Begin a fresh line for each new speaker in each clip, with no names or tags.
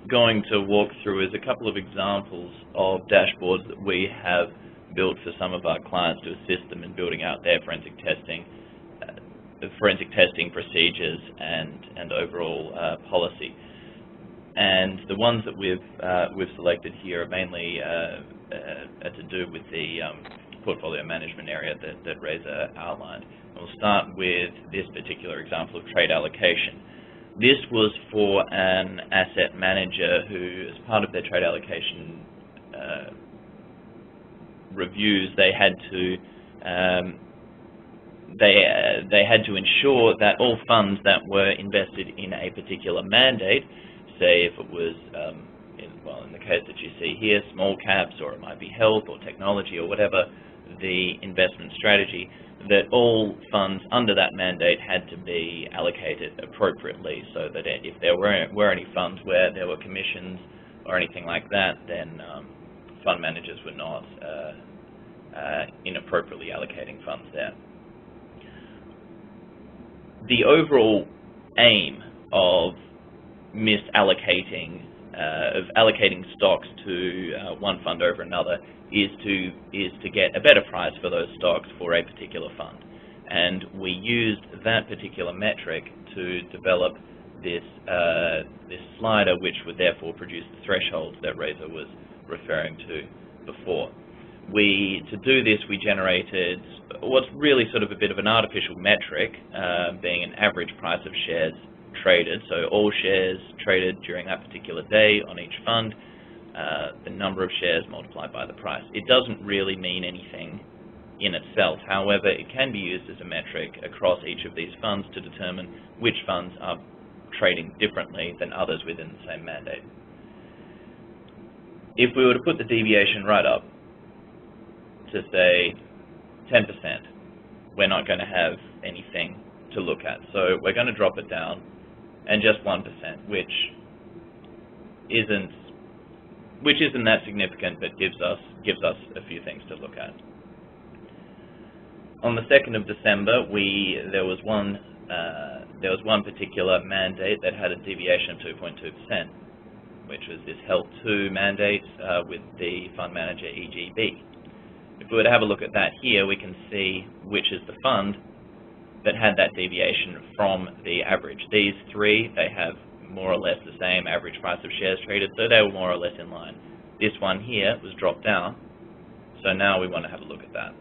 going to walk through is a couple of examples of dashboards that we have built for some of our clients to assist them in building out their forensic testing procedures and overall policy. And the ones that we've selected here are mainly to do with the portfolio management area that Reza outlined. We'll start with this particular example of trade allocation. This was for an asset manager who, as part of their trade allocation reviews, they had to ensure that all funds that were invested in a particular mandate, say if it was, in the case that you see here, small caps, or it might be health or technology or whatever the investment strategy, that all funds under that mandate had to be allocated appropriately, so that if there were any funds where there were commissions or anything like that, then fund managers were not inappropriately allocating funds there. The overall aim of misallocating, of allocating stocks to one fund over another is to get a better price for those stocks for a particular fund. And we used that particular metric to develop this slider, which would therefore produce the thresholds that Reza was referring to before. To do this, we generated what's really sort of a bit of an artificial metric, being an average price of shares traded, so all shares traded during that particular day on each fund, the number of shares multiplied by the price. It doesn't really mean anything in itself. However, it can be used as a metric across each of these funds to determine which funds are trading differently than others within the same mandate. If we were to put the deviation right up to say 10%, we're not going to have anything to look at. So we're going to drop it down, and just 1%, which isn't that significant, but gives us a few things to look at. On the 2nd of December, there was one particular mandate that had a deviation of 2.2%, which was this Health 2 mandate with the fund manager EGB. If we were to have a look at that here, we can see which is the fund that had that deviation from the average. These three, they have more or less the same average price of shares traded, so they were more or less in line. This one here was dropped down, so now we want to have a look at that.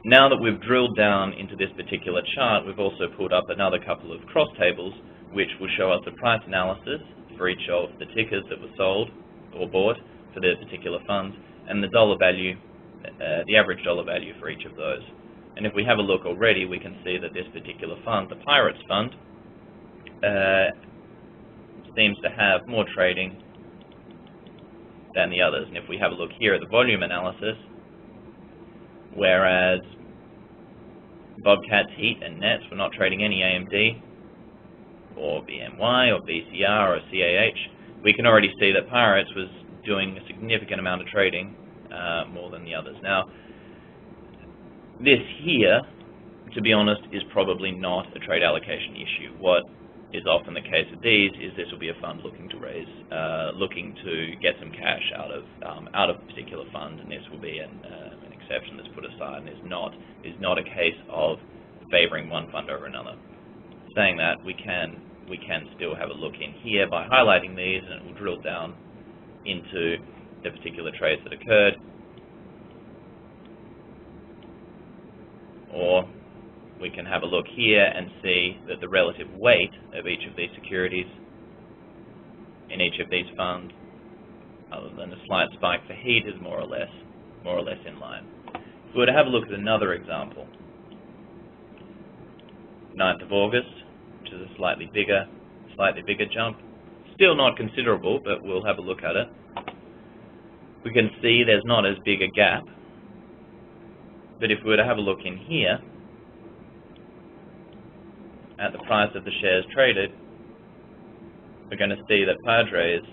Now that we've drilled down into this particular chart, we've also pulled up another couple of cross tables which will show us the price analysis for each of the tickers that were sold or bought for the particular funds, and the dollar value, the average dollar value for each of those. And if we have a look already, we can see that this particular fund, the Pirates Fund, seems to have more trading than the others. And if we have a look here at the volume analysis, whereas Bobcats, Heat, and Nets were not trading any AMD, or BMY, or BCR, or CAH, we can already see that Pirates was doing a significant amount of trading, more than the others. Now, this here, to be honest, is probably not a trade allocation issue. What is often the case with these is this will be a fund looking to raise, looking to get some cash out of a particular fund, and this will be an exception that's put aside, and is not a case of favoring one fund over another. Saying that, we can still have a look in here by highlighting these, and it will drill down into the particular trades that occurred. Or we can have a look here and see that the relative weight of each of these securities in each of these funds, other than a slight spike for Heat, is more or less in line. If we were to have a look at another example, 9th of August, which is a slightly bigger jump. Still not considerable, but we'll have a look at it. We can see there's not as big a gap. But if we were to have a look in here at the price of the shares traded, we're going to see that Padres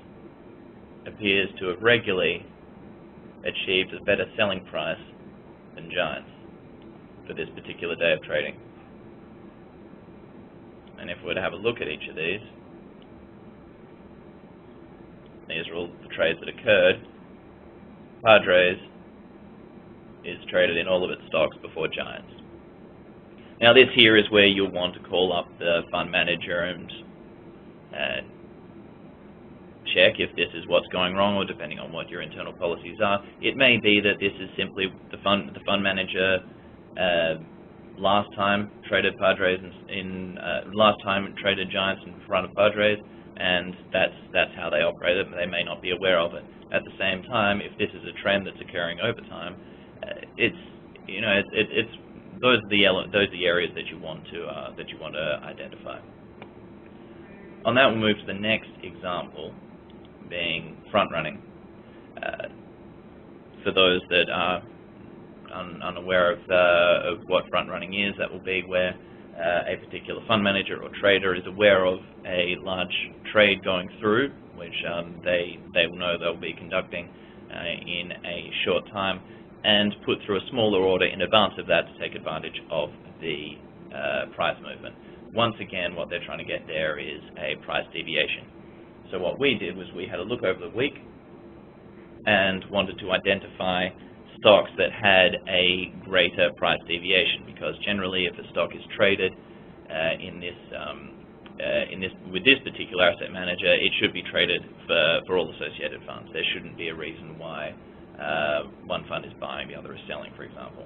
appears to have regularly achieved a better selling price than Giants for this particular day of trading. And if we were to have a look at each of these, these are all the trades that occurred. Padres is traded in all of its stocks before Giants. Now this here is where you'll want to call up the fund manager and check if this is what's going wrong, or depending on what your internal policies are. It may be that this is simply the fund manager last time traded Padres last time traded Giants in front of Padres, and that's how they operate it. They may not be aware of it. At the same time, if this is a trend that's occurring over time, those are the areas that you want to identify. On that, we'll move to the next example, being front running. For those that are unaware of what front running is, that will be where a particular fund manager or trader is aware of a large trade going through, which they will know they'll be conducting in a short time, and put through a smaller order in advance of that to take advantage of the price movement. Once again, what they're trying to get there is a price deviation. So what we did was we had a look over the week and wanted to identify stocks that had a greater price deviation, because generally if a stock is traded with this particular asset manager, it should be traded for all associated funds. There shouldn't be a reason why one fund is buying, the other is selling, for example.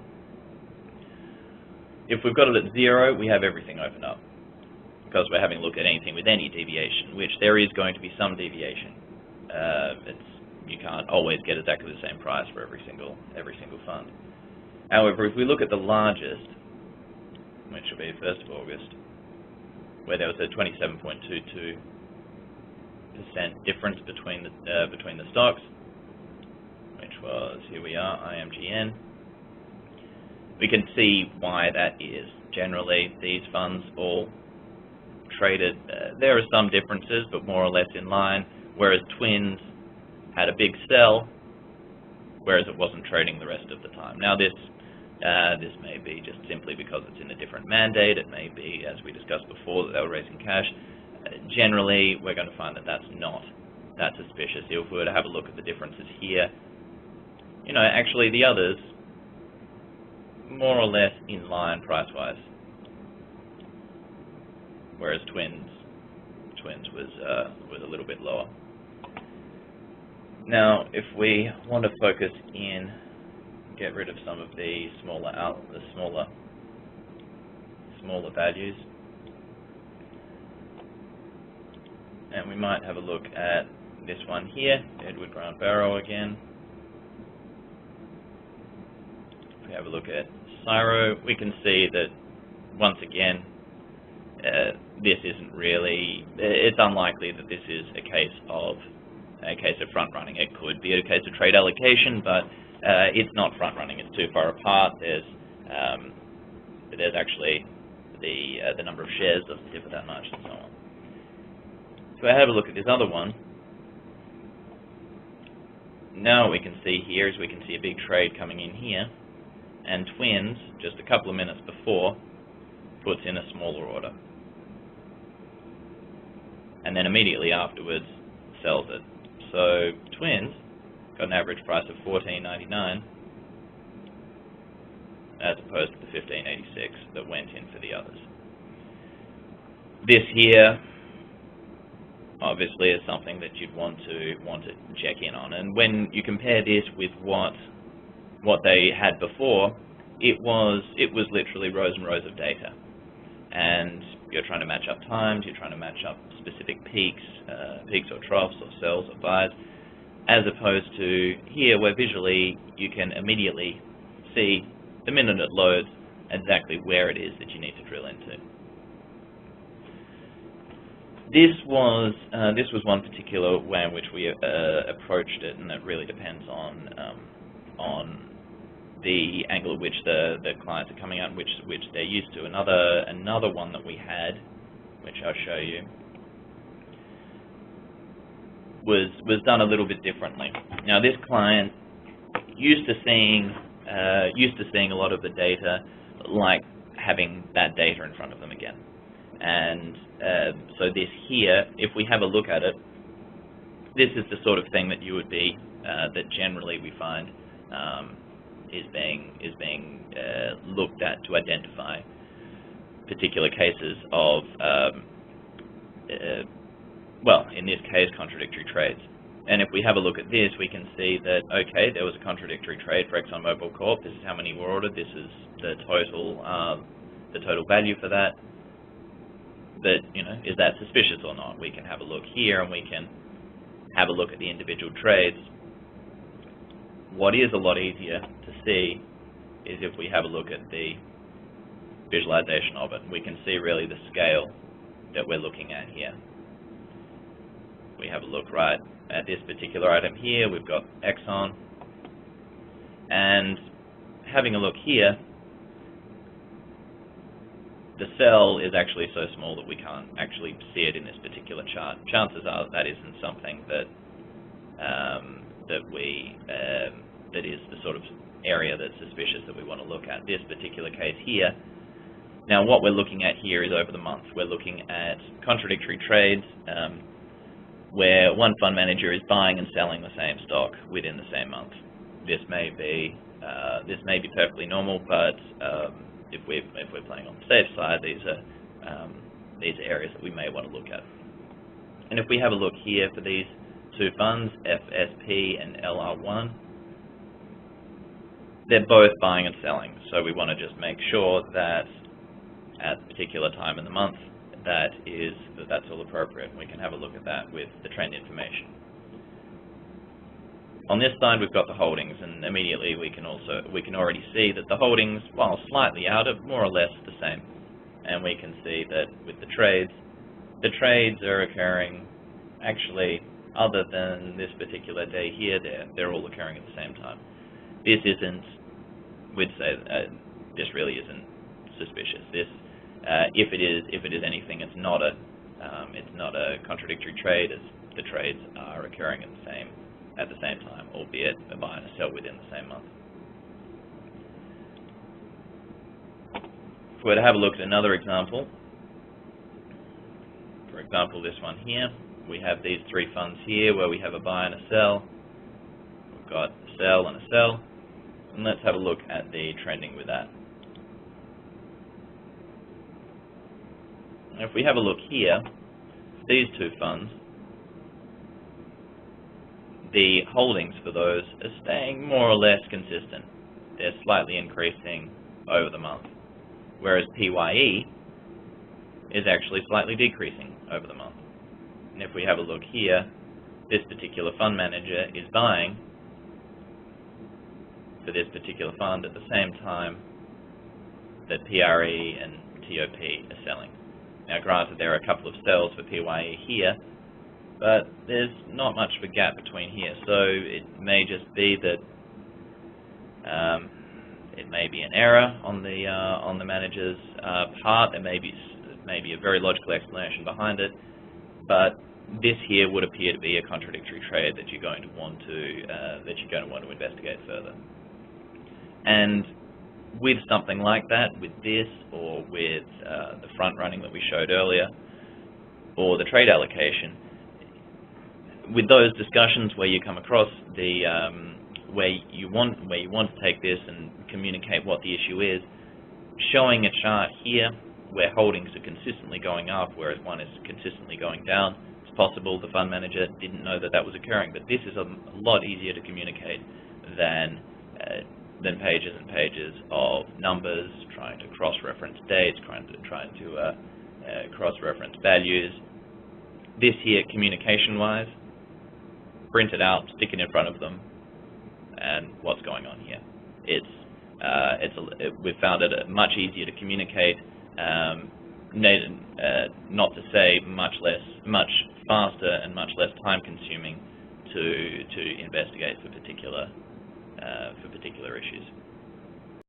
If we've got it at 0, we have everything open up, because we're having a look at anything with any deviation, which there is going to be some deviation. You can't always get exactly the same price for every single fund. However, if we look at the largest, which will be 1st of August, where there was a 27.22% difference between the stocks, which was, here we are, IMGN. We can see why that is. Generally, these funds all traded, there are some differences, but more or less in line, whereas Twins had a big sell, whereas it wasn't trading the rest of the time. Now this may be just simply because it's in a different mandate. It may be, as we discussed before, that they were raising cash. Generally, we're going to find that that's not that suspicious. If we were to have a look at the differences here, actually the others, more or less in line price-wise, whereas Twins was a little bit lower. Now, if we want to focus in, get rid of some of the smaller values, and we might have a look at this one here, Edward Grant Barrow again. If we have a look at Cyro, we can see that once again, this isn't really. It's unlikely that this is a case of front running. It could be a case of trade allocation, but it's not front running. It's too far apart. There's actually the number of shares doesn't differ that much, and so on. So I have a look at this other one. Now what we can see here is we can see a big trade coming in here, and Twins, just a couple of minutes before, puts in a smaller order, and then immediately afterwards sells it. So Twins got an average price of $14.99 as opposed to the $15.86 that went in for the others. This here obviously is something that you'd want to check in on, and when you compare this with what they had before, it was literally rows and rows of data, and you're trying to match up times, you're trying to match up specific peaks or troughs or sells or buys, as opposed to here where visually you can immediately see the minute it loads exactly where it is that you need to drill into. This was one particular way in which we approached it, and it really depends on the angle at which the clients are coming out, which they're used to. Another one that we had, which I'll show you, was done a little bit differently. Now this client used to seeing a lot of the data, like having that data in front of them again. And so this here, if we have a look at it, this is the sort of thing that you would be, that generally we find is being looked at to identify particular cases of, well, in this case, contradictory trades. And if we have a look at this, we can see that, okay, there was a contradictory trade for ExxonMobil Corp. This is how many were ordered. This is the total value for that. But, you know, is that suspicious or not? We can have a look here, and we can have a look at the individual trades. What is a lot easier to see is if we have a look at the visualization of it. We can see really the scale that we're looking at here. We have a look right at this particular item here. We've got Exxon, and having a look here, the cell is actually so small that we can't actually see it in this particular chart. Chances are that isn't something that that is the sort of area that's suspicious that we want to look at. This particular case here. Now, what we're looking at here is over the month. We're looking at contradictory trades where one fund manager is buying and selling the same stock within the same month. This may be perfectly normal, but if we're playing on the safe side, these are areas that we may want to look at. And if we have a look here for these two funds, FSP and LR1, they're both buying and selling. So we want to just make sure that at a particular time in the month, that's all appropriate. We can have a look at that with the trend information. On this side, we've got the holdings, and immediately we can already see that the holdings, while slightly out, are more or less the same. And we can see that with the trades are occurring actually, other than this particular day here, they're all occurring at the same time. This isn't, we'd say, this really isn't suspicious. This, if it is anything, it's not a contradictory trade, as the trades are occurring at the same time, albeit a buy and a sell within the same month. If we were to have a look at another example, for example, this one here, we have these three funds here where we have a buy and a sell. We've got a sell and a sell, and let's have a look at the trending with that. If we have a look here, these two funds, the holdings for those are staying more or less consistent. They're slightly increasing over the month, whereas PYE is actually slightly decreasing over the month. And if we have a look here, this particular fund manager is buying for this particular fund at the same time that PRE and TOP are selling. Now, granted, there are a couple of sells for PYE here, but there's not much of a gap between here, so it may just be that it may be an error on the manager's part. There may be a very logical explanation behind it, but this here would appear to be a contradictory trade that you're going to want to investigate further. And with something like that, with this, or with the front running that we showed earlier, or the trade allocation, with those discussions where you come across the where you want to take this and communicate what the issue is, showing a chart here where holdings are consistently going up, whereas one is consistently going down, it's possible the fund manager didn't know that that was occurring. But this is a lot easier to communicate than pages and pages of numbers, trying to cross-reference dates, trying to cross-reference values. This here, communication-wise, print it out, stick it in front of them, and what's going on here. We've found it much easier to communicate, not to say much faster and much less time-consuming to investigate for particular issues.